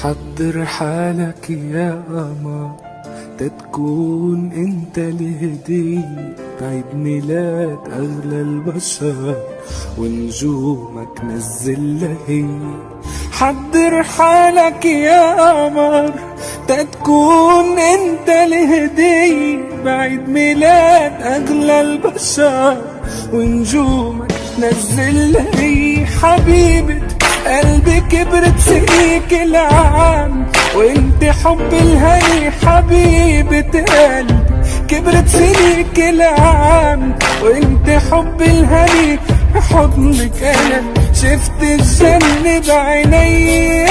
حضر حالك يا قمر تتكون انت الهدية بعيد ميلاد اغلى البشر ونجومك نزل هي. حضر حالك يا قمر تتكون انت الهدية بعيد ميلاد اغلى البشر ونجومك نزل هي. حبيبة قلبي كبرت سنيك العام وانت حب الهني. حبيبة قلبي كبرت سنيك العام وانت حب الهني. حضنك انا شفت الجنة بعيني.